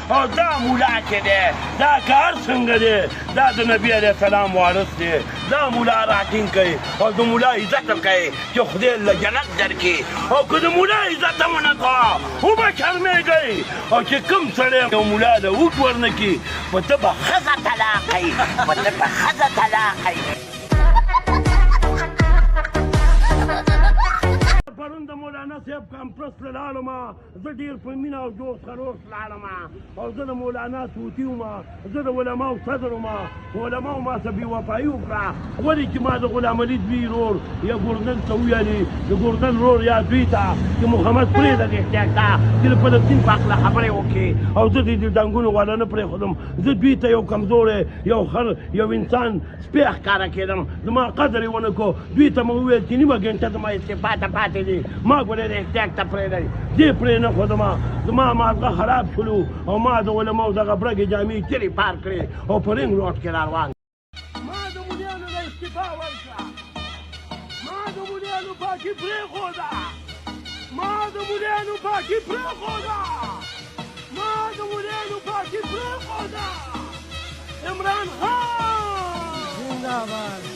او دا مولا چې دی دا کار څنګه دی دا د نبي علیه السلام وارث دی دا مولا راټینګ کوي او د مولا عزت هم کوي چې خدای له جنت درکړي او که د مولا عزت هم ونه کوه وبه شرمېږئ او چې کوم سړی یو مولا له اوږد ورنه کړي په ده به ښځه طلاق کوي په ده به ښځه طلاق کوي پرون د مولانا صاحب کانفرنس ته لاړم زه ډېر په مینه او جوش خروش لاړم او زه د مولانا صوفي وم زه د علماو صدر وم علماو ما ته بېوفایي وکړه ولې چې ما د غلام علي دوی رور یا ګورنل ته وویلې د ګورنل رور یا دوی ته چې محمد پرېږده د احتیاج ته چې د فلسطین په هکله خبرې وکړي او زه د دې ډنګونو والا نه پرېښودم زه دوی ته یو کمزوری یو خر یو انسان سپی ښکاره کېدم زما قدر یې ونه کړو دوی ته مې وویل چې نیمه ګنټه زما استعفا ته پاتې دي ما ګورې د احتیاج ته پرېږدئ دې پرې نه ښودم زما مازغه خراب شولو او ما د علماو دغه برګې جامې چرې پار کړې او په رنګ روډ کې را روان ما د ملیانو نه استعفا ورکړه ما د ملیانو پاکي پرېښوده ما د ملیانو پاکي پرېښوده ما د ملیانو پاکي پرېښوده عمران خان زنده‌باد